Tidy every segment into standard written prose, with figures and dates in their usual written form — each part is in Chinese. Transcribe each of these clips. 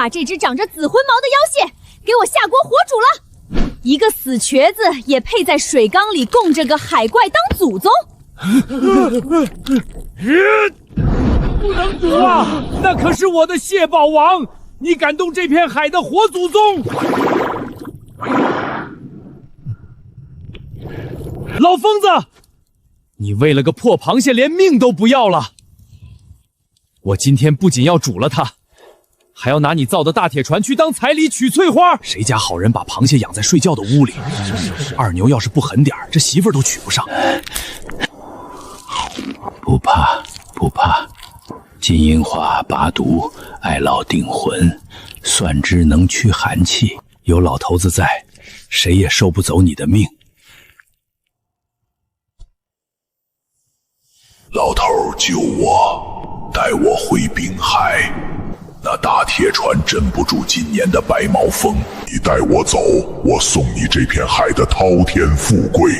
把这只长着紫魂毛的妖蟹给我下锅火煮了！一个死瘸子也配在水缸里供着个海怪当祖宗？不能煮啊！那可是我的蟹堡王，你敢动这片海的活祖宗？老疯子，你为了个破螃蟹连命都不要了！我今天不仅要煮了它，还要拿你造的大铁船去当彩礼娶翠花。谁家好人把螃蟹养在睡觉的屋里？二牛要是不狠点，这媳妇儿都娶不上。不怕，不怕。金银花拔毒，艾酪定魂，蒜汁能驱寒气。有老头子在，谁也收不走你的命。老头救我，带我回滨海。那大铁船镇不住今年的白毛风，你带我走，我送你这片海的滔天富贵。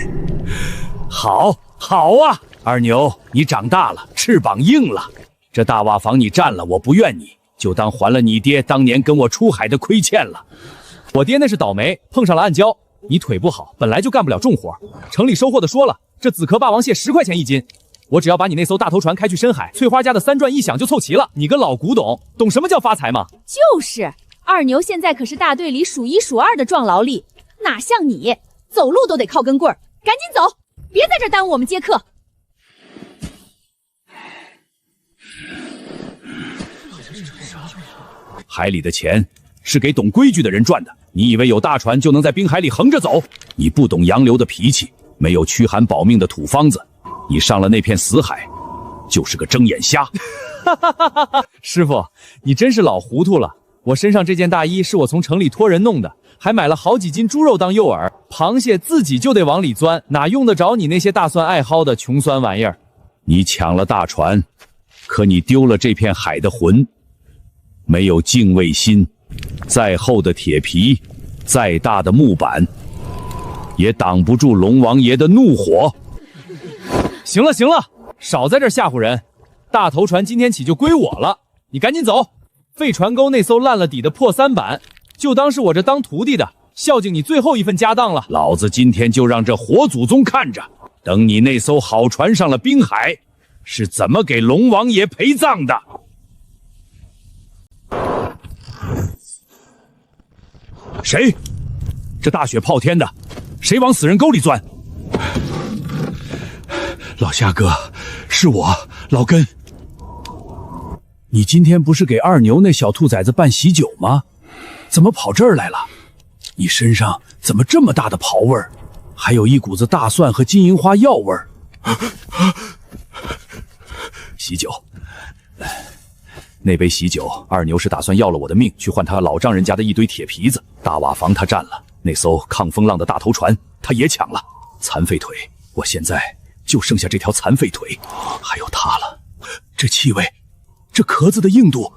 好，好啊，二牛，你长大了，翅膀硬了。这大瓦房你占了，我不怨你，就当还了你爹当年跟我出海的亏欠了。我爹那是倒霉，碰上了暗礁。你腿不好，本来就干不了重活。城里收获的说了，这紫壳霸王蟹10块钱1斤。我只要把你那艘大头船开去深海，翠花家的3转1响就凑齐了。你个老古董，懂什么叫发财吗？就是，二牛现在可是大队里数1数2的壮劳力，哪像你，走路都得靠根棍儿。赶紧走，别在这耽误我们接客。海里的钱是给懂规矩的人赚的，你以为有大船就能在滨海里横着走？你不懂洋流的脾气，没有驱寒保命的土方子，你上了那片死海，就是个睁眼瞎。师傅，你真是老糊涂了。我身上这件大衣是我从城里托人弄的，还买了好几斤猪肉当诱饵。螃蟹自己就得往里钻，哪用得着你那些大蒜爱薅的穷酸玩意儿？你抢了大船，可你丢了这片海的魂。没有敬畏心，再厚的铁皮，再大的木板，也挡不住龙王爷的怒火。行了行了，少在这吓唬人。大头船今天起就归我了，你赶紧走。废船沟那艘烂了底的破3板，就当是我这当徒弟的孝敬你最后一份家当了。老子今天就让这活祖宗看着，等你那艘好船上了滨海，是怎么给龙王爷陪葬的。谁？这大雪炮天的，谁往死人沟里钻？老夏哥，是我老根。你今天不是给二牛那小兔崽子办喜酒吗？怎么跑这儿来了？你身上怎么这么大的刨味儿？还有一股子大蒜和金银花药味儿。喜酒。那杯喜酒，二牛是打算要了我的命，去换他老丈人家的一堆铁皮子。大瓦房他占了，那艘抗风浪的大头船他也抢了。残废腿，我现在就剩下这条残废腿，还有他了。这气味，这壳子的硬度，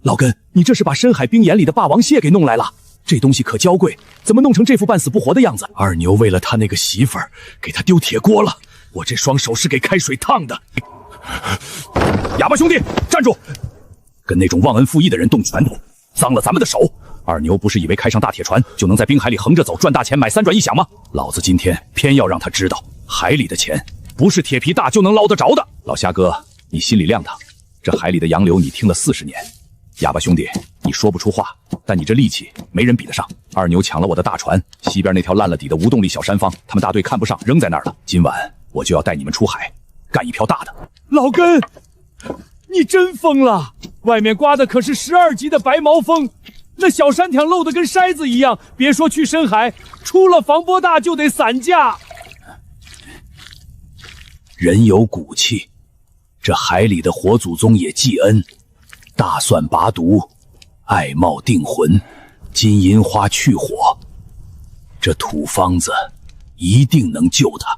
老根，你这是把深海冰岩里的霸王蟹给弄来了？这东西可娇贵，怎么弄成这副半死不活的样子？二牛为了他那个媳妇儿，给他丢铁锅了。我这双手是给开水烫的。哑巴兄弟，站住！跟那种忘恩负义的人动拳头，脏了咱们的手。二牛不是以为开上大铁船就能在滨海里横着走，赚大钱买3转1响吗？老子今天偏要让他知道，海里的钱不是铁皮大就能捞得着的。老夏哥，你心里亮堂，这海里的洋流你听了40年。哑巴兄弟，你说不出话，但你这力气没人比得上。二牛抢了我的大船，西边那条烂了底的无动力小山方，他们大队看不上，扔在那儿了。今晚我就要带你们出海，干一票大的。老根，你真疯了！外面刮的可是12级的白毛风，那小山墙漏得跟筛子一样，别说去深海，出了防波大就得散架。人有骨气，这海里的活祖宗也记恩。大蒜拔毒，艾帽定魂，金银花去火，这土方子一定能救他。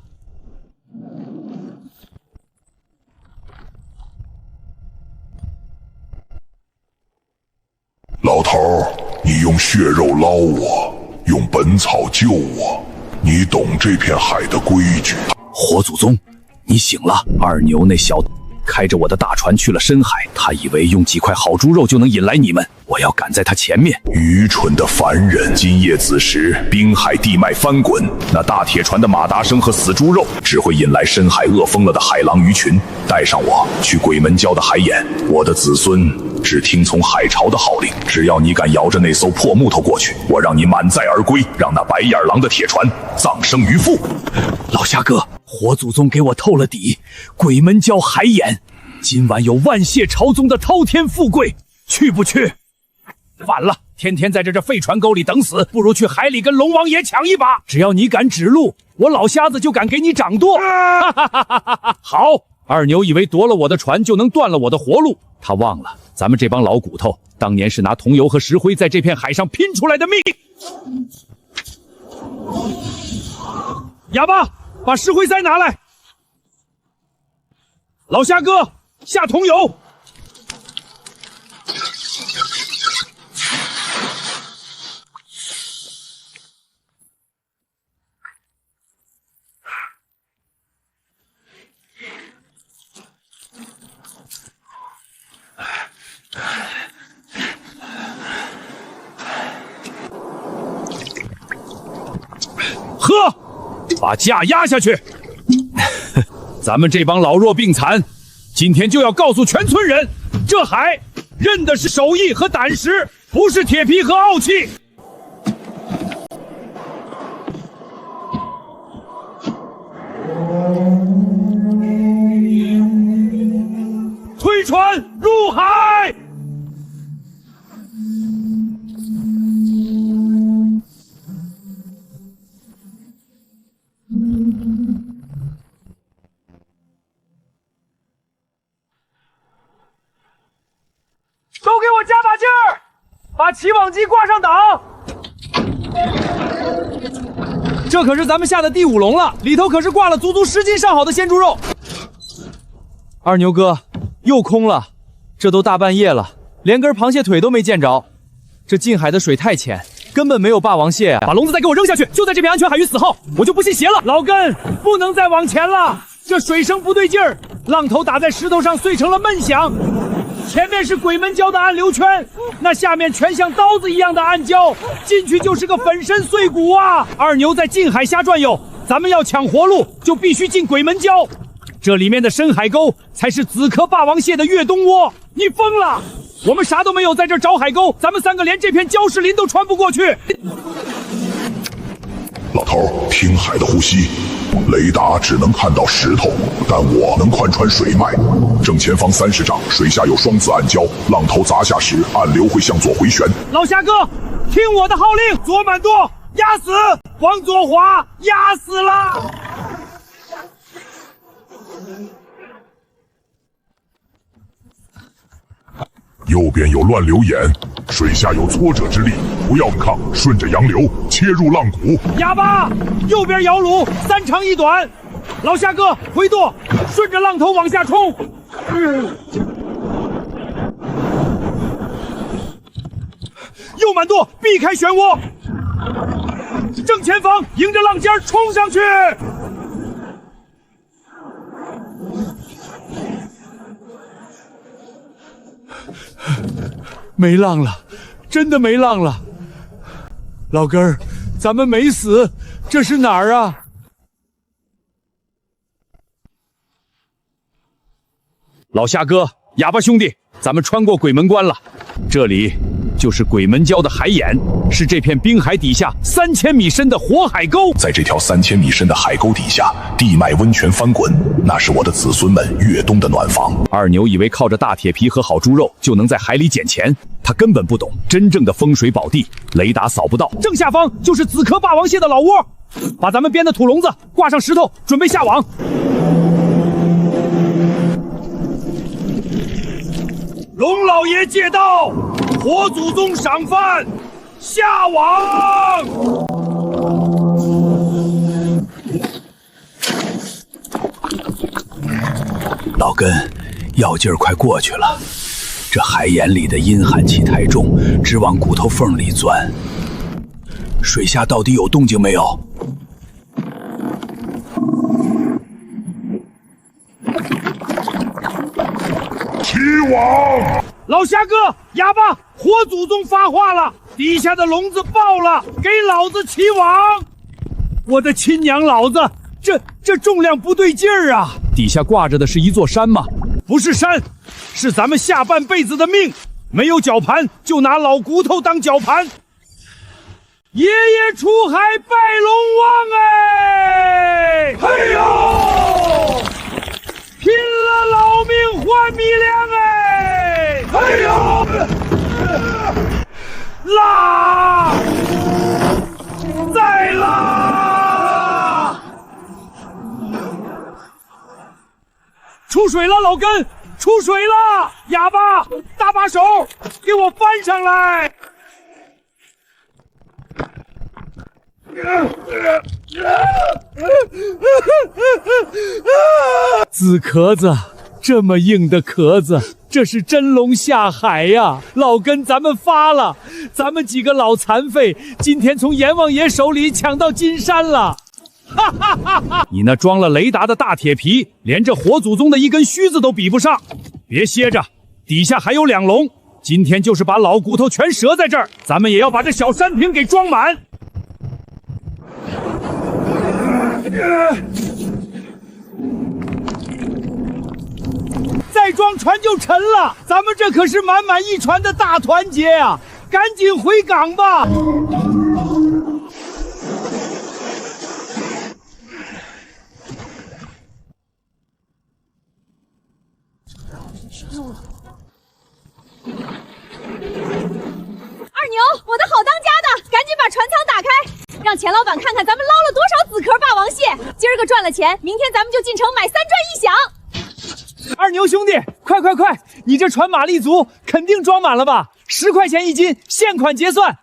老头儿，你用血肉捞我，用本草救我，你懂这片海的规矩。活祖宗，你醒了！二牛那小开着我的大船去了深海，他以为用几块好猪肉就能引来你们，我要赶在他前面。愚蠢的凡人！今夜子时，滨海地脉翻滚，那大铁船的马达声和死猪肉只会引来深海饿疯了的海狼鱼群。带上我去鬼门礁的海眼，我的子孙只听从海潮的号令。只要你敢摇着那艘破木头过去，我让你满载而归，让那白眼狼的铁船葬身鱼腹。老夏哥，火祖宗给我透了底，鬼门礁海眼，今晚有万谢朝宗的滔天富贵，去不去？晚了，天天在这废船沟里等死，不如去海里跟龙王爷抢一把。只要你敢指路，我老瞎子就敢给你掌舵。好，二牛以为夺了我的船就能断了我的活路，他忘了咱们这帮老骨头当年是拿桐油和石灰在这片海上拼出来的命。哑巴，把石灰塞拿来。老夏哥，下桐油。喝，把架压下去。咱们这帮老弱病残，今天就要告诉全村人，这海认的是手艺和胆识，不是铁皮和傲气。推船入海！都给我加把劲儿，把起网机挂上档。这可是咱们下的第5笼了，里头可是挂了足足10斤上好的鲜猪肉。二牛哥，又空了，这都大半夜了，连根螃蟹腿都没见着。这近海的水太浅，根本没有霸王蟹啊！把笼子再给我扔下去，就在这片安全海域死耗，我就不信邪了。老根，不能再往前了，这水声不对劲儿，浪头打在石头上碎成了闷响。前面是鬼门礁的暗流圈，那下面全像刀子一样的暗礁，进去就是个粉身碎骨啊！二牛在近海瞎转悠，咱们要抢活路，就必须进鬼门礁。这里面的深海沟才是紫壳霸王蟹的越冬窝。你疯了！我们啥都没有，在这找海沟，咱们3个连这片礁石林都穿不过去。老头，听海的呼吸，雷达只能看到石头，但我能贯穿水脉。正前方30丈，水下有双子暗礁，浪头砸下时，暗流会向左回旋。老夏哥，听我的号令，左满舵，压死，往左滑，压死了。右边有乱流眼，水下有挫折之力，不要抗，顺着洋流切入浪谷。哑巴，右边摇橹，3长1短。老夏哥回舵，顺着浪头往下冲。右满舵，避开漩涡。正前方，迎着浪尖冲上去。没浪了，真的没浪了。老根儿，咱们没死，这是哪儿啊？老夏哥，哑巴兄弟，咱们穿过鬼门关了，这里就是鬼门礁的海眼，是这片滨海底下3000米深的活海沟。在这条3000米深的海沟底下，地脉温泉翻滚，那是我的子孙们越冬的暖房。二牛以为靠着大铁皮和好猪肉就能在海里捡钱，他根本不懂真正的风水宝地，雷达扫不到。正下方就是紫壳霸王蟹的老窝，把咱们编的土笼子挂上石头，准备下网。龙老爷借道，火祖宗赏饭，下网。老根，药劲儿快过去了，这海眼里的阴寒气太重，直往骨头缝里钻。水下到底有动静没有？亡！老夏哥，哑巴，火祖宗发话了，地下的笼子爆了，给老子起网！我的亲娘老子，这重量不对劲儿啊！底下挂着的是一座山吗？不是山，是咱们下半辈子的命。没有绞盘，就拿老骨头当绞盘。爷爷出海拜龙王哎！嘿呦！拼了老命换米粮哎！嘿呦！拉！再拉！出水了，老根！出水了！哑巴，搭把手，给我翻上来！紫壳子，这么硬的壳子，这是真龙下海呀！老根，咱们发了，咱们几个老残废，今天从阎王爷手里抢到金山了！哈哈哈哈！你那装了雷达的大铁皮，连这火祖宗的一根须子都比不上。别歇着，底下还有2笼，今天就是把老骨头全折在这儿，咱们也要把这小山瓶给装满。再装船就沉了，咱们这可是满满一船的大团结啊！赶紧回港吧！二牛，我的好当家的，赶紧把船舱打开，让钱老板看看咱们捞了多少紫壳霸王蟹。今儿个赚了钱，明天咱们就进城买3转1响。二牛兄弟，快！你这船马力足，肯定装满了吧？10块钱1斤，现款结算。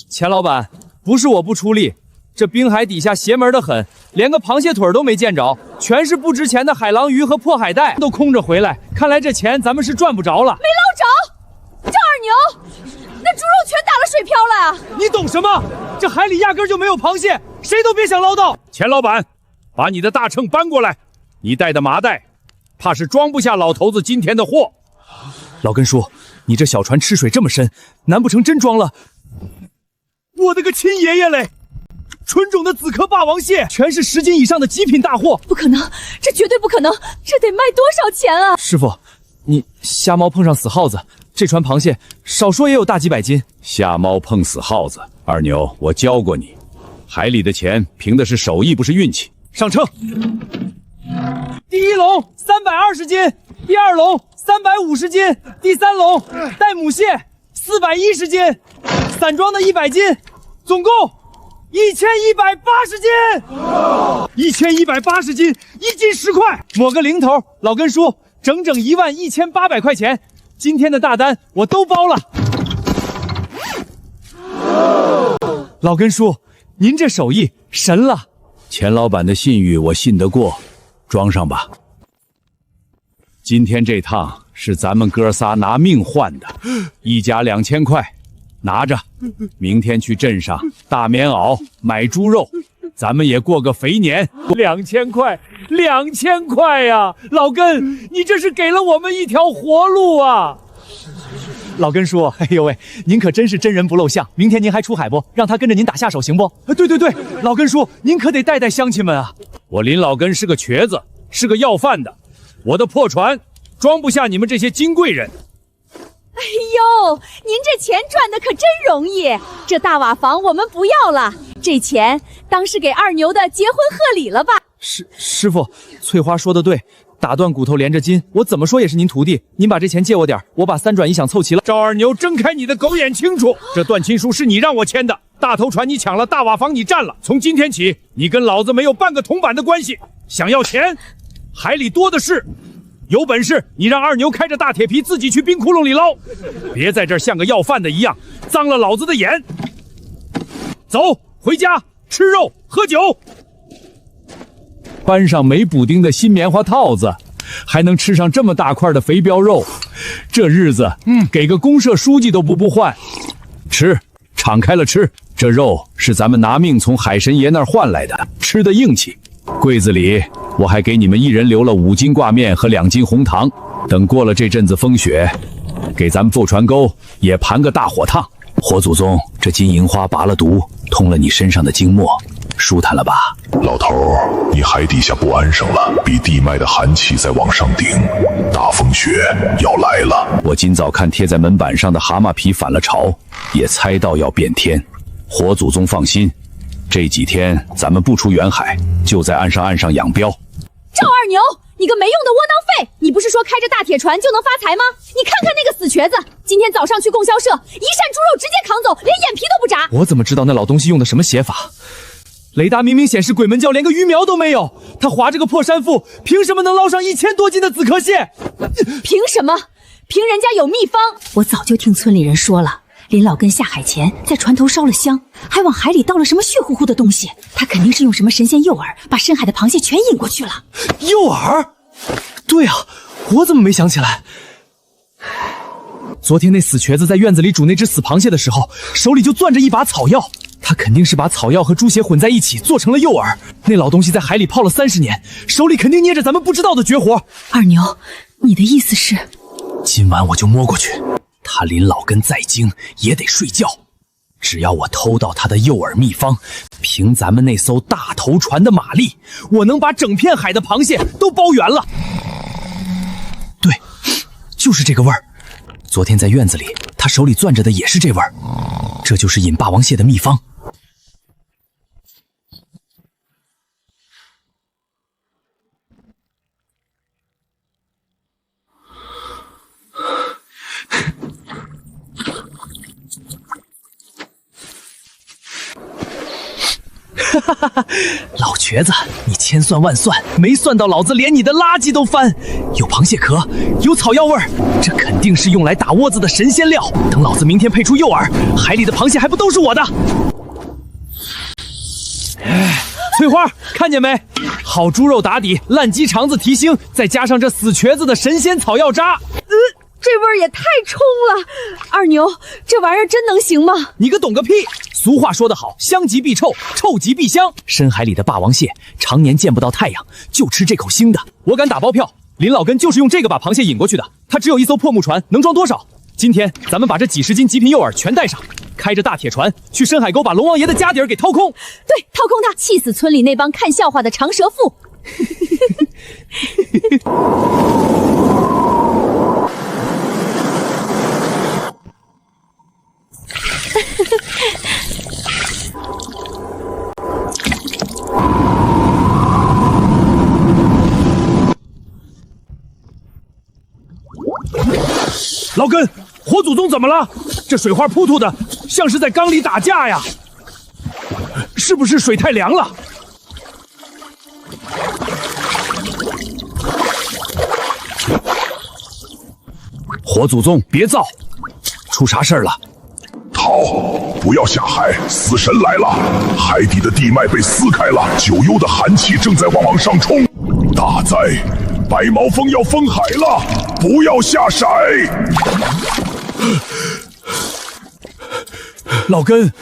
钱老板，不是我不出力，这滨海底下邪门的很，连个螃蟹腿都没见着，全是不值钱的海狼鱼和破海带，都空着回来。看来这钱咱们是赚不着了。没捞着，这二牛，那猪肉全打了水漂了啊！你懂什么？这海里压根就没有螃蟹，谁都别想捞到。钱老板，把你的大秤搬过来，你带的麻袋，怕是装不下老头子今天的货。老根叔，你这小船吃水这么深，难不成真装了？我的个亲爷爷嘞！纯种的紫壳霸王蟹，全是10斤以上的极品大货。不可能，这绝对不可能，这得卖多少钱啊！师傅，你瞎猫碰上死耗子，这船螃蟹少说也有大几百斤。瞎猫碰死耗子，二牛，我教过你，海里的钱凭的是手艺，不是运气。上车。第1笼320斤，第2笼350斤，第3笼带母蟹410斤，散装的100斤，总共1180斤，1180斤，1斤10块，抹个零头，老根叔，整整11800块钱，今天的大单我都包了。老根叔，您这手艺神了。钱老板的信誉我信得过，装上吧。今天这趟是咱们哥仨拿命换的，一家2000块，拿着，明天去镇上大棉袄买猪肉，咱们也过个肥年。2000块呀！老根，你这是给了我们一条活路啊！老根叔，哎呦喂，您可真是真人不露相。明天您还出海不？让他跟着您打下手行不？对，老根叔，您可得带带乡亲们啊！我林老根是个瘸子，是个要饭的，我的破船装不下你们这些金贵人。哎呦，您这钱赚的可真容易，这大瓦房我们不要了，这钱当是给二牛的结婚贺礼了吧？师傅，翠花说的对，打断骨头连着筋，我怎么说也是您徒弟，您把这钱借我点，我把3转1响凑齐了。赵二牛，睁开你的狗眼清楚，这断亲书是你让我签的，大头船你抢了，大瓦房你占了，从今天起，你跟老子没有半个铜板的关系。想要钱，海里多的是。有本事你让二牛开着大铁皮自己去冰窟窿里捞，别在这儿像个要饭的一样，脏了老子的眼。走，回家吃肉喝酒。穿上没补丁的新棉花套子，还能吃上这么大块的肥膘肉，这日子，给个公社书记都不换。吃，敞开了吃，这肉是咱们拿命从海神爷那儿换来的，吃的硬气。柜子里我还给你们一人留了5斤挂面和2斤红糖，等过了这阵子风雪，给咱们富船沟也盘个大火烫。火祖宗，这金银花拔了毒，通了你身上的经脉，舒坦了吧？老头儿，你海底下不安生了，比地脉的寒气在往上顶，大风雪要来了。我今早看贴在门板上的蛤蟆皮反了潮，也猜到要变天。火祖宗放心，这几天咱们不出远海，就在岸上养膘。赵二牛，你个没用的窝囊废！你不是说开着大铁船就能发财吗？你看看那个死瘸子，今天早上去供销社，一扇猪肉直接扛走，连眼皮都不眨。我怎么知道那老东西用的什么写法？雷达明明显示鬼门礁连个鱼苗都没有，他划这个破山腹，凭什么能捞上1000多斤的紫壳蟹？凭什么？凭人家有秘方！我早就听村里人说了，林老根下海前在船头烧了香，还往海里倒了什么血乎乎的东西，他肯定是用什么神仙诱饵把深海的螃蟹全引过去了。诱饵？对啊，我怎么没想起来？昨天那死瘸子在院子里煮那只死螃蟹的时候，手里就攥着一把草药，他肯定是把草药和猪血混在一起做成了诱饵。那老东西在海里泡了30年，手里肯定捏着咱们不知道的绝活。二牛，你的意思是？今晚我就摸过去，他林老根再精也得睡觉。只要我偷到他的诱饵秘方，凭咱们那艘大头船的马力，我能把整片海的螃蟹都包圆了。对，就是这个味儿。昨天在院子里，他手里攥着的也是这味儿。这就是引霸王蟹的秘方。哈哈哈！老瘸子，你千算万算，没算到老子连你的垃圾都翻。有螃蟹壳，有草药味儿，这肯定是用来打窝子的神仙料。等老子明天配出诱饵，海里的螃蟹还不都是我的？翠花，看见没？好猪肉打底，烂鸡肠子提腥，再加上这死瘸子的神仙草药渣。这味儿也太冲了！二牛，这玩意儿真能行吗？你个懂个屁！俗话说得好，香极必臭，臭极必香。深海里的霸王蟹常年见不到太阳，就吃这口腥的。我敢打包票，林老根就是用这个把螃蟹引过去的。他只有一艘破木船，能装多少？今天咱们把这几十斤极品诱饵全带上，开着大铁船去深海沟把龙王爷的家底儿给掏空。对，掏空他，气死村里那帮看笑话的长舌妇。老根，火祖宗怎么了？这水花扑突的，像是在缸里打架呀！是不是水太凉了？火祖宗，别造，出啥事儿了？逃！不要下海，死神来了！海底的地脉被撕开了，九幽的寒气正在往上冲。大灾！白毛峰要封海了，不要下水！老根，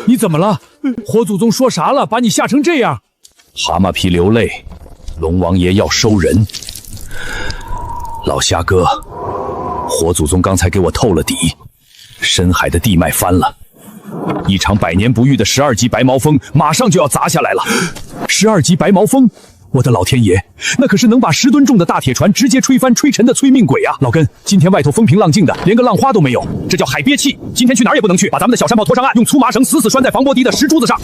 你怎么了？火祖宗说啥了？把你吓成这样？蛤蟆皮流泪，龙王爷要收人。老虾哥，火祖宗刚才给我透了底，深海的地脉翻了，一场百年不遇的12级白毛风马上就要砸下来了。12级白毛风，我的老天爷，那可是能把10吨重的大铁船直接吹翻吹沉的催命鬼啊！老根，今天外头风平浪静的，连个浪花都没有，这叫海憋气。今天去哪儿也不能去，把咱们的小山炮拖上岸，用粗麻绳死死拴在防波堤的石柱子上。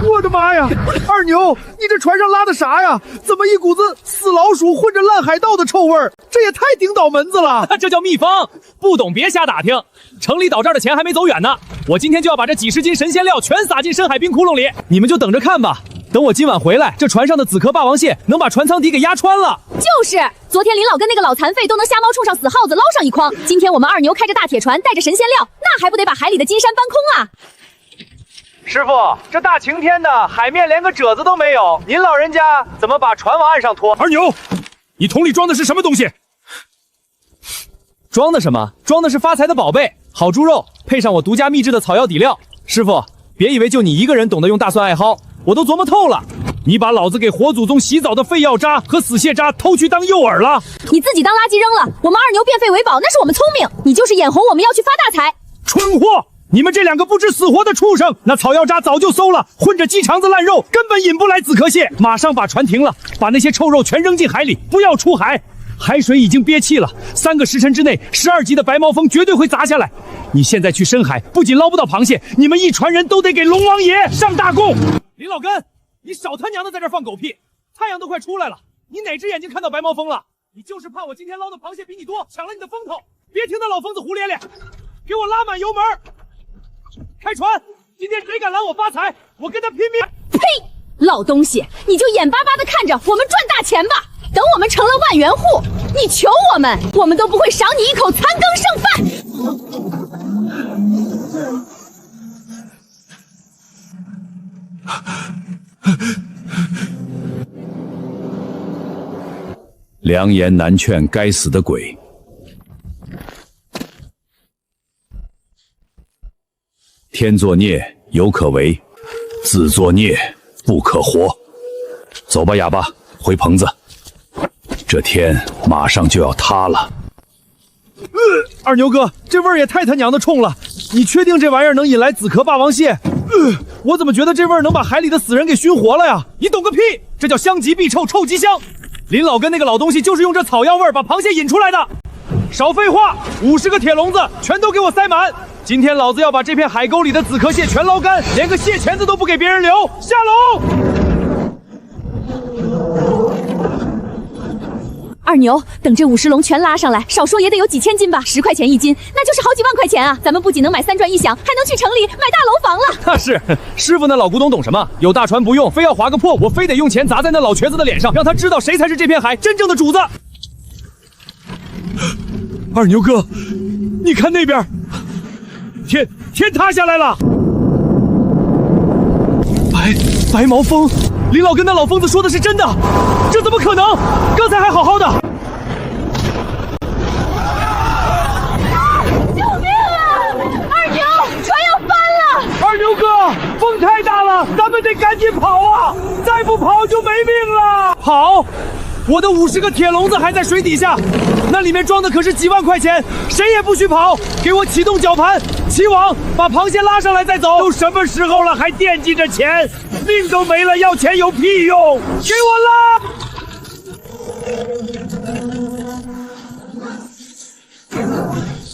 我的妈呀！二牛，你这船上拉的啥呀？怎么一股子死老鼠混着烂海盗的臭味儿？这也太顶倒门子了！这叫秘方，不懂别瞎打听。城里倒这儿的钱还没走远呢，我今天就要把这几十斤神仙料全撒进深海冰窟窿里，你们就等着看吧。等我今晚回来，这船上的紫壳霸王蟹能把船舱底给压穿了。就是，昨天林老跟那个老残废都能瞎猫冲上死耗子捞上一筐，今天我们二牛开着大铁船，带着神仙料，那还不得把海里的金山搬空啊！师傅，这大晴天的，海面连个褶子都没有，您老人家怎么把船往岸上拖？二牛，你桶里装的是什么东西？装的什么？装的是发财的宝贝，好猪肉，配上我独家秘制的草药底料。师傅，别以为就你一个人懂得用大蒜艾蒿，我都琢磨透了。你把老子给火祖宗洗澡的废药渣和死蟹渣偷去当诱饵了。你自己当垃圾扔了，我们二牛变废为宝，那是我们聪明。你就是眼红我们要去发大财。蠢货！你们这两个不知死活的畜生！那草药渣早就馊了，混着鸡肠子烂肉，根本引不来紫壳蟹。马上把船停了，把那些臭肉全扔进海里，不要出海。海水已经憋气了，3个时辰之内，12级的白毛风绝对会砸下来。你现在去深海，不仅捞不到螃蟹，你们一船人都得给龙王爷上大供。林老根，你少他娘的在这放狗屁！太阳都快出来了，你哪只眼睛看到白毛风了？你就是怕我今天捞的螃蟹比你多，抢了你的风头。别听那老疯子胡咧咧，给我拉满油门，开船！今天谁敢拦我发财，我跟他拼命！呸！老东西，你就眼巴巴的看着我们赚大钱吧。等我们成了万元户，你求我们，我们都不会赏你一口残羹剩饭。良言难劝，该死的鬼！天作孽犹可为，自作孽不可活。走吧，哑巴，回棚子。这天马上就要塌了。二牛哥，这味儿也太他娘的冲了！你确定这玩意儿能引来紫壳霸王蟹？我怎么觉得这味儿能把海里的死人给熏活了呀？你懂个屁！这叫香极必臭，臭极香。林老根那个老东西就是用这草药味儿把螃蟹引出来的。少废话，50个铁笼子全都给我塞满！今天老子要把这片海沟里的紫壳蟹全捞干，连个蟹钳子都不给别人留！下笼！二牛，等这50笼全拉上来，少说也得有几千斤吧，10块钱一斤，那就是好几万块钱啊！咱们不仅能买3转1响，还能去城里买大楼房了。那是，师傅那老古董懂什么？有大船不用，非要划个破，我非得用钱砸在那老瘸子的脸上，让他知道谁才是这片海真正的主子。二牛哥，你看那边，天塌下来了！白毛风，林老根那老疯子说的是真的，这怎么可能？刚才还好好的。救命啊！二牛，船要翻了！二牛哥，风太大了，咱们得赶紧跑啊！再不跑就没命了！跑！我的50个铁笼子还在水底下，那里面装的可是几万块钱，谁也不许跑！给我启动绞盘，起网，把螃蟹拉上来再走。都什么时候了，还惦记着钱？命都没了，要钱有屁用？给我拉！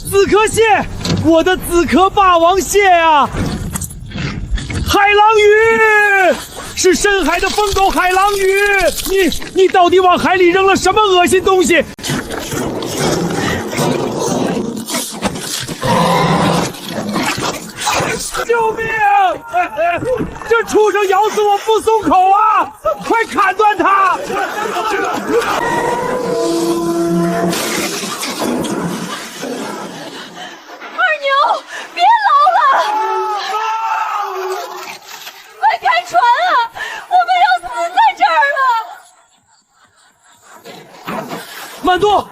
紫壳蟹，我的紫壳霸王蟹啊！海狼鱼，是深海的疯狗海狼鱼！你到底往海里扔了什么恶心东西？救命！这畜生咬死我不松口啊！快砍断它！二牛，别捞了！快开船啊！我们要死在这儿了！慢舵，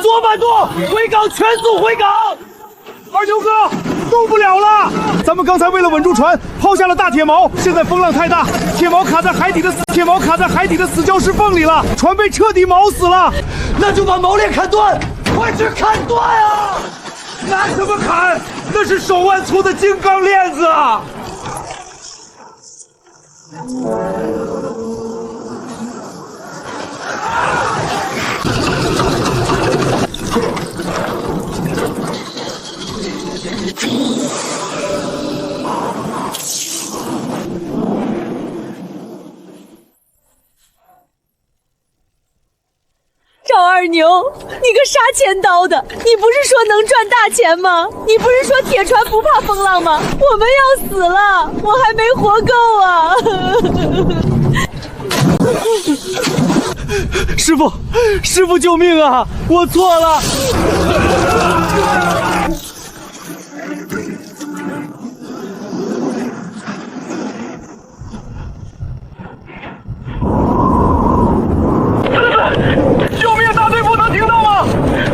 左慢舵，回港，全速回港！二牛哥，动不了了！咱们刚才为了稳住船，抛下了大铁锚，现在风浪太大，铁锚卡在海底的死礁石缝里了，船被彻底锚死了。那就把锚链砍断，快去砍断啊！拿什么砍？那是手腕粗的金刚链子啊！赵二牛，你个杀千刀的，你不是说能赚大钱吗？你不是说铁船不怕风浪吗？我们要死了，我还没活够啊！师傅救命啊！我错了。救命！大队部能听到吗？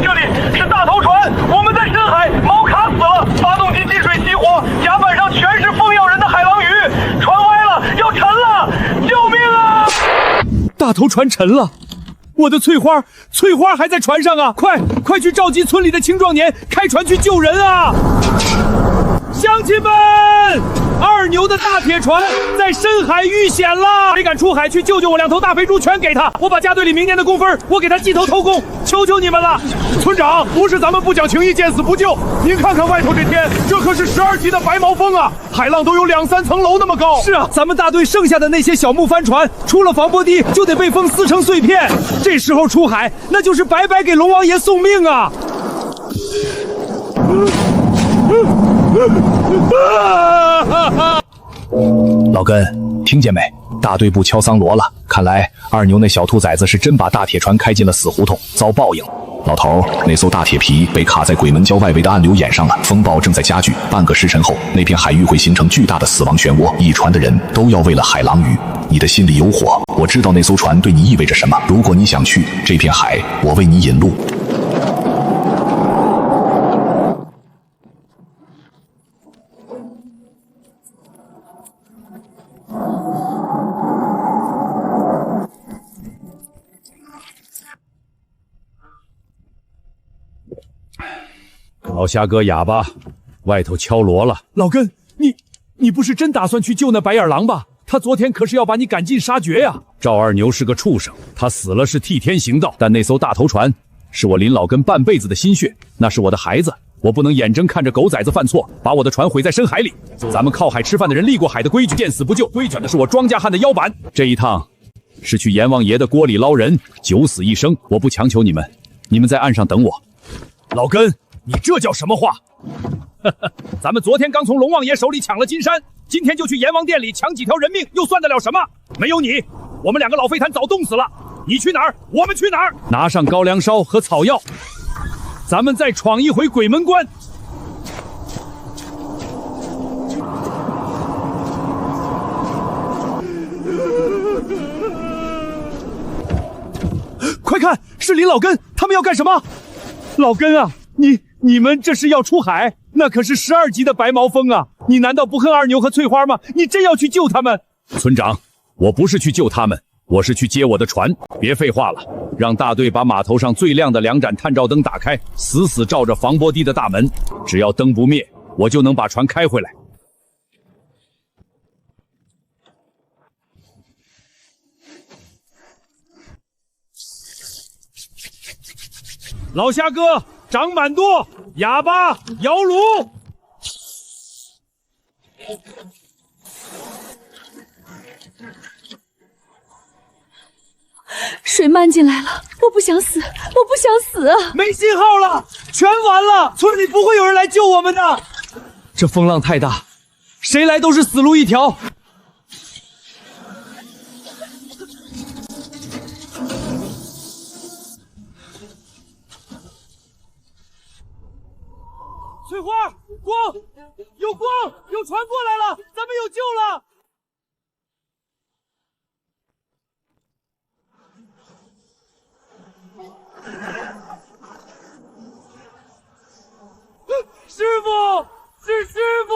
这里是大头船，我们在深海，锚卡死了，发动机进水起火，甲板上全是风药大头船沉了，我的翠花还在船上啊！快去召集村里的青壮年，开船去救人啊！乡亲们，二牛的大铁船在深海遇险了，谁敢出海去救我2头大肥猪，全给他！我把家队里明年的工分，我给他记头偷工，求求你们了！村长，不是咱们不讲情义，见死不救。您看看外头这天，这可是12级的白毛风啊，海浪都有2、3层楼那么高。是啊，咱们大队剩下的那些小木帆船，出了防波堤就得被风撕成碎片。这时候出海，那就是白白给龙王爷送命啊！老根，听见没？大队部敲桑罗了，看来二牛那小兔崽子是真把大铁船开进了死胡同，遭报应。老头，那艘大铁皮被卡在鬼门礁外围的暗流眼上了，风暴正在加剧，半个时辰后，那片海域会形成巨大的死亡漩涡，一船的人都要为了海狼鱼。你的心里有火，我知道那艘船对你意味着什么。如果你想去这片海，我为你引路。老虾哥哑巴，外头敲锣了。老根，你不是真打算去救那白眼狼吧？他昨天可是要把你赶尽杀绝呀！赵二牛是个畜生，他死了是替天行道，但那艘大头船是我林老根半辈子的心血，那是我的孩子，我不能眼睁看着狗崽子犯错，把我的船毁在深海里。咱们靠海吃饭的人立过海的规矩，见死不救，规矩的是我庄稼汉的腰板。这一趟是去阎王爷的锅里捞人，九死一生，我不强求你们，你们在岸上等我。老根，你这叫什么话？咱们昨天刚从龙王爷手里抢了金山，今天就去阎王殿里抢几条人命，又算得了什么？没有你，我们2个老废坛早冻死了。你去哪儿，我们去哪儿。拿上高粱烧和草药，咱们再闯一回鬼门关。快看，是林老根，他们要干什么？老根啊，你们这是要出海？那可是12级的白毛风啊！你难道不恨二牛和翠花吗？你真要去救他们？村长，我不是去救他们，我是去接我的船。别废话了，让大队把码头上最亮的2盏探照灯打开，死死照着防波堤的大门。只要灯不灭，我就能把船开回来。老虾哥，长满舵，哑巴摇橹。水漫进来了，我不想死，我不想死啊！没信号了，全完了，村里不会有人来救我们的。这风浪太大，谁来都是死路一条。翠花，光，有光，有船过来了，咱们有救了。师傅，是师傅！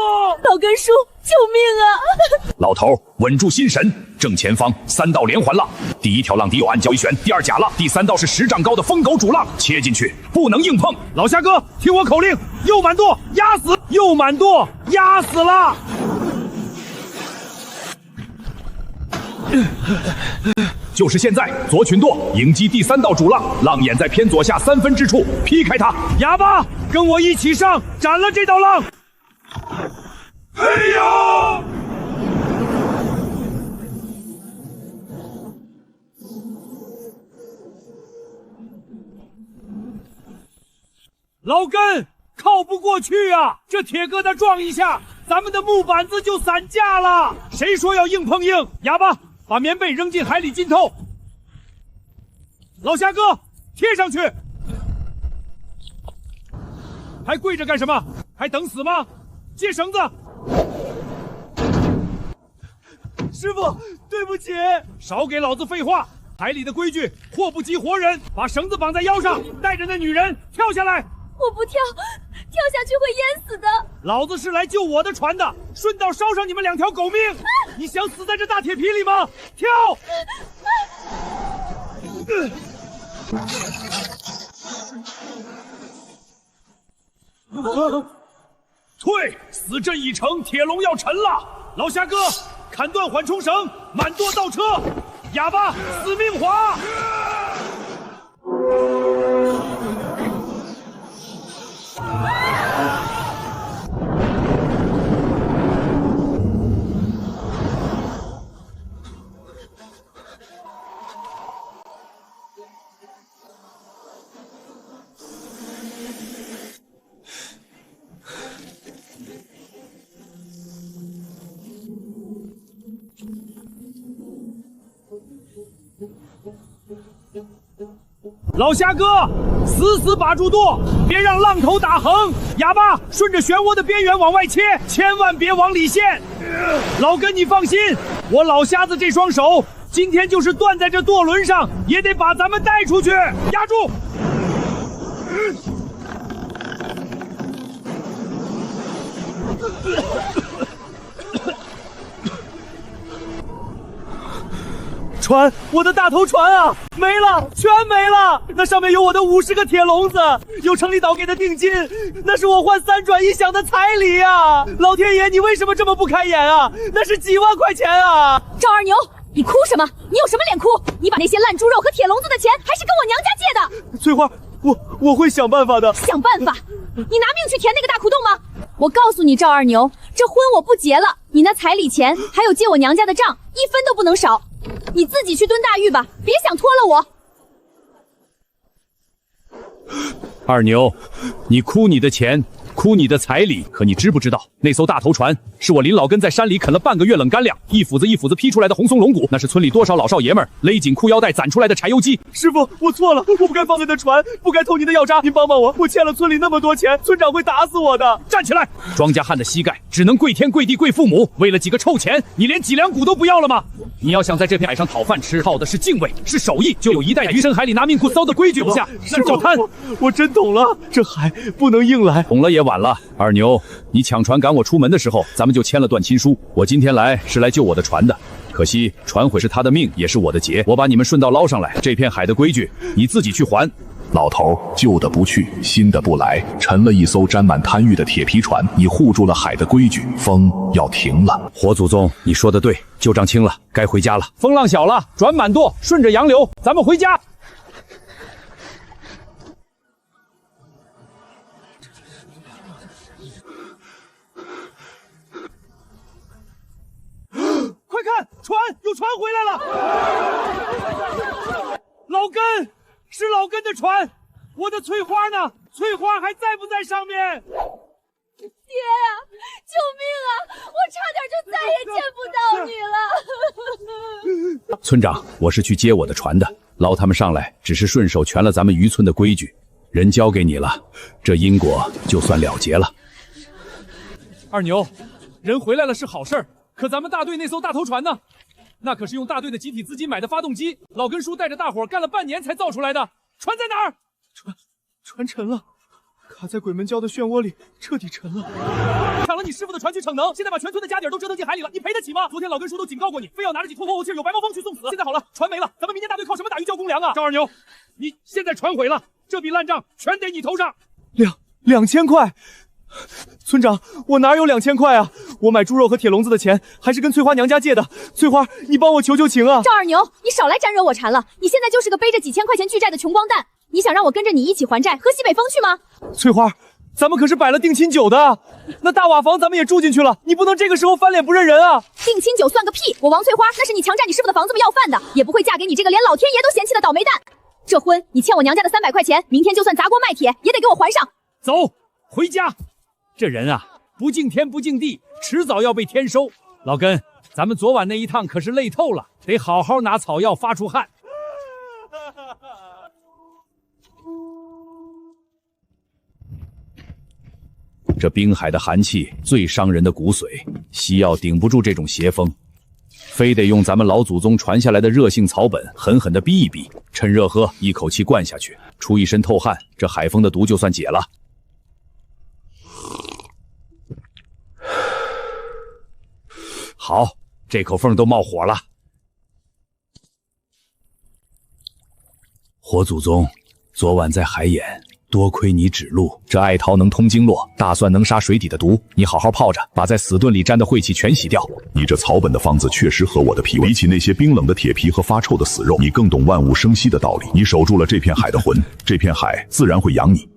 老根叔，救命啊！老头，稳住心神，正前方3道连环浪，第1条浪底有暗礁回旋，第2假浪，第3道是10丈高的疯狗主浪，切进去，不能硬碰。老虾哥，听我口令，右满舵压死，右满舵压死了。就是现在，左群舵迎击第3道主浪，浪眼在偏左下3分之处，劈开它。哑巴，跟我一起上，斩了这道浪。嘿呦！老根，靠不过去啊！这铁疙瘩撞一下，咱们的木板子就散架了。谁说要硬碰硬？哑巴，把棉被扔进海里浸透。老虾哥，贴上去。还跪着干什么？还等死吗？接绳子。师傅，对不起，少给老子废话。海里的规矩，祸不及活人。把绳子绑在腰上，带着那女人跳下来。我不跳，跳下去会淹死的。老子是来救我的船的，顺道捎上你们2条狗命。你想死在这大铁皮里吗？跳！退！死阵已成，铁笼要沉了。老侠哥，砍断缓冲绳，满舵倒车。哑巴，死命滑！老侠哥，死把住舵，别让浪头打横。哑巴，顺着漩涡的边缘往外切，千万别往里陷。老根，你放心，我老瞎子这双手，今天就是断在这舵轮上，也得把咱们带出去。压住！船，我的大头船啊，没了，全没了！那上面有我的50个铁笼子，有城里岛给的定金，那是我换3转1响的彩礼啊！老天爷，你为什么这么不开眼啊？那是几万块钱啊！赵二牛，你哭什么？你有什么脸哭？你把那些烂猪肉和铁笼子的钱，还是跟我娘家借的。翠花，我会想办法的。想办法？你拿命去填那个大苦洞吗？我告诉你，赵二牛，这婚我不结了，你那彩礼钱还有借我娘家的账，1分都不能少。你自己去蹲大狱吧，别想拖了我。二牛，你哭你的钱，哭你的彩礼，可你知不知道，那艘大头船是我林老根在山里啃了半个月冷干粮，一斧子一斧子劈出来的红松龙骨，那是村里多少老少爷们勒紧裤腰带攒出来的柴油机。师傅，我错了，我不该放那的船，不该偷你的药渣，您帮帮我，我欠了村里那么多钱，村长会打死我的。站起来！庄稼汉的膝盖只能跪天跪地跪父母，为了几个臭钱，你连脊梁骨都不要了吗？你要想在这片海上讨饭吃，靠的是敬畏，是手艺，就有一代鱼深海里拿命裤骚的规矩不下，那叫贪。我真懂了，这海不能硬来。懂了也晚了。二牛，你抢船赶我出门的时候，咱们就签了断亲书。我今天来是来救我的船的，可惜船毁是他的命，也是我的劫。我把你们顺道捞上来，这片海的规矩你自己去还。老头，旧的不去，新的不来，沉了一艘沾满贪欲的铁皮船，你护住了海的规矩，风要停了。火祖宗，你说的对，旧账清了，该回家了。风浪小了，转满舵，顺着洋流，咱们回家。快看，有船回来了！老根，是老根的船，我的翠花呢？翠花还在不在上面？爹呀，救命啊！我差点就再也见不到你了。村长，我是去接我的船的，捞他们上来只是顺手全了咱们渔村的规矩，人交给你了，这因果就算了结了。二牛，人回来了是好事儿，可咱们大队那艘大头船呢？那可是用大队的集体资金买的发动机，老根叔带着大伙干了半年才造出来的。船在哪儿？船沉了，卡在鬼门礁的漩涡里，彻底沉了。抢了你师傅的船去逞能，现在把全村的家底儿都折腾进海里了，你赔得起吗？昨天老根叔都警告过你，非要拿着几坨活气有白毛风去送死。现在好了，船没了，咱们明天大队靠什么打鱼交公粮啊？赵二牛，你现在船毁了，这笔烂账全得你头上。2000块。村长，我哪有2000块啊？我买猪肉和铁笼子的钱还是跟翠花娘家借的。翠花，你帮我求求情啊！赵二牛，你少来沾惹我馋了！你现在就是个背着几千块钱巨债的穷光蛋，你想让我跟着你一起还债，喝西北风去吗？翠花，咱们可是摆了定亲酒的，那大瓦房咱们也住进去了，你不能这个时候翻脸不认人啊！定亲酒算个屁！我王翠花那是你强占你师傅的房子要饭的，也不会嫁给你这个连老天爷都嫌弃的倒霉蛋。这婚你欠我娘家的300块钱，明天就算砸锅卖铁也得给我还上。走，回家。这人啊，不敬天不敬地，迟早要被天收。老根，咱们昨晚那一趟可是累透了，得好好拿草药发出汗。这滨海的寒气最伤人的骨髓，西药顶不住这种邪风，非得用咱们老祖宗传下来的热性草本狠狠地逼一逼，趁热喝，一口气灌下去，出一身透汗，这海风的毒就算解了。好，这口缝都冒火了。火祖宗，昨晚在海眼，多亏你指路。这艾桃能通经络，大蒜能杀水底的毒，你好好泡着，把在死盾里沾的晦气全洗掉。你这草本的方子确实合我的脾胃，比起那些冰冷的铁皮和发臭的死肉，你更懂万物生息的道理。你守住了这片海的魂，这片海自然会养你。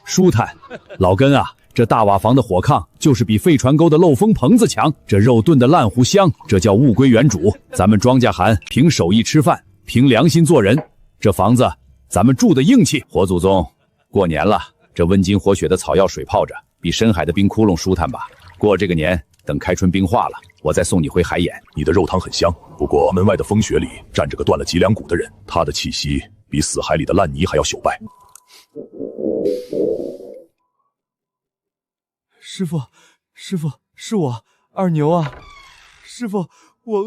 舒坦，老根啊，这大瓦房的火炕就是比废船沟的漏风棚子强，这肉炖的烂糊香，这叫物归原主。咱们庄稼寒，凭手艺吃饭，凭良心做人。这房子咱们住的硬气。火祖宗，过年了，这温金活血的草药水泡着，比深海的冰窟窿舒坦吧？过这个年，等开春冰化了，我再送你回海眼。你的肉汤很香，不过门外的风雪里站着个断了脊梁骨的人，他的气息比死海里的烂泥还要朽败。师傅，是我二牛啊！师傅，我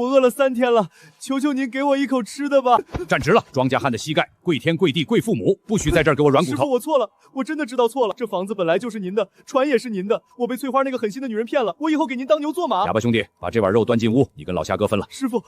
饿了3天了，求求您给我一口吃的吧！站直了，庄稼汉的膝盖，跪天跪地跪父母，不许在这儿给我软骨头！师傅，我错了，我真的知道错了。这房子本来就是您的，船也是您的，我被翠花那个狠心的女人骗了，我以后给您当牛做马。哑巴兄弟，把这碗肉端进屋，你跟老虾哥分了。师傅，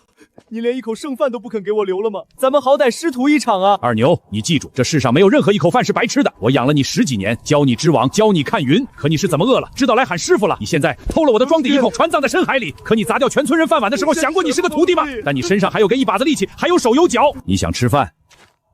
您连一口剩饭都不肯给我留了吗？咱们好歹师徒一场啊！二牛，你记住，这世上没有任何一口饭是白吃的。我养了你10几年，教你织网，教你看云，可你是怎么饿了，知道来喊师傅了？你现在偷了我的庄底一口，船葬在深海里，可你砸掉全村人饭碗的时候，想过你是个徒弟吗？但你身上还有根一把子力气，还有手有脚。你想吃饭，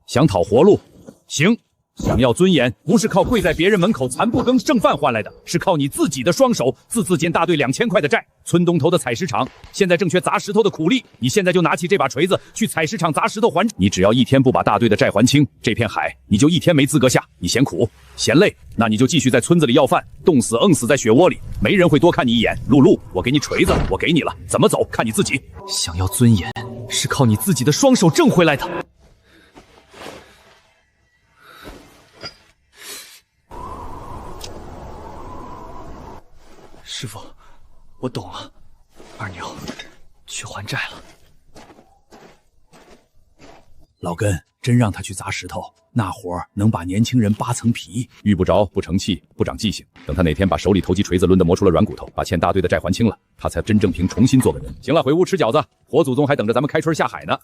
想讨活路，行。想要尊严，不是靠跪在别人门口残不更剩饭换来的，是靠你自己的双手自建大队2000块的债。村东头的采石场现在正缺砸石头的苦力，你现在就拿起这把锤子去采石场砸石头还。你只要一天不把大队的债还清，这片海你就一天没资格下。你嫌苦嫌累，那你就继续在村子里要饭，冻死饿死在雪窝里，没人会多看你一眼。露露，我给你锤子，我给你了，怎么走看你自己。想要尊严，是靠你自己的双手挣回来的。师傅，我懂了。二牛，去还债了。老根，真让他去砸石头，那活儿能把年轻人扒层皮。遇不着不成器，不长记性。等他哪天把手里投机锤子抡得磨出了软骨头，把欠大队的债还清了，他才真正凭重新做个人。行了，回屋吃饺子，火祖宗还等着咱们开春下海呢。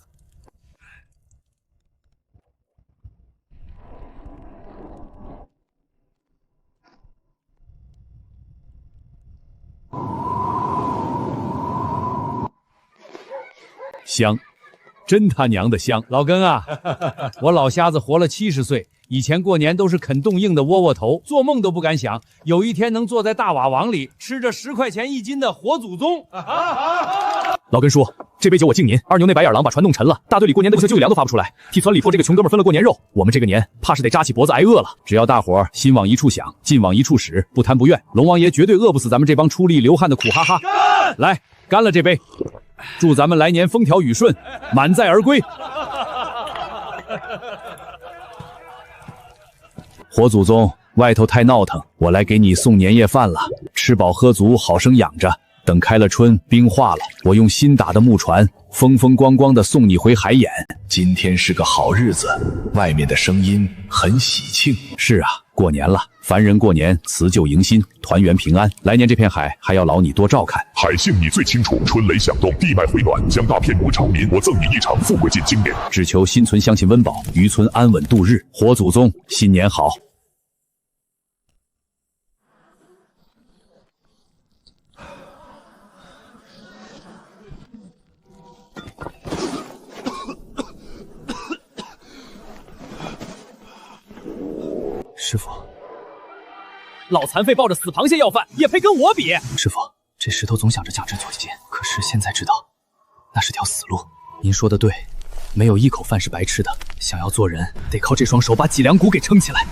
香，真他娘的香！老根啊，我老瞎子活了70岁，以前过年都是啃冻硬的窝窝头，做梦都不敢想有一天能坐在大瓦王里吃着10块钱1斤的火祖宗。老根叔，这杯酒我敬您。二牛那白眼狼把船弄沉了，大队里过年的不行酒粮都发不出来，替村里破这个穷哥们分了过年肉，我们这个年怕是得扎起脖子挨饿了。只要大伙儿心往一处想，劲往一处使，不贪不怨，龙王爷绝对饿不死咱们这帮出力流汗的苦哈哈。来，干了这杯！祝咱们来年风调雨顺，满载而归。火祖宗，外头太闹腾，我来给你送年夜饭了。吃饱喝足，好生养着。等开了春，冰化了，我用新打的木船，风风光光的送你回海眼。今天是个好日子，外面的声音很喜庆。是啊，过年了，凡人过年辞旧迎新，团圆平安。来年这片海还要劳你多照看。海性你最清楚，春雷响动，地脉回暖，将大片如长民。我赠你一场富贵尽经典，只求新村乡亲温饱，渔村安稳度日。火祖宗，新年好！师傅，老残废抱着死螃蟹要饭，也配跟我比？师傅，这石头总想着价值90斤，可是现在知道，那是条死路。您说的对，没有一口饭是白吃的。想要做人，得靠这双手把脊梁骨给撑起来。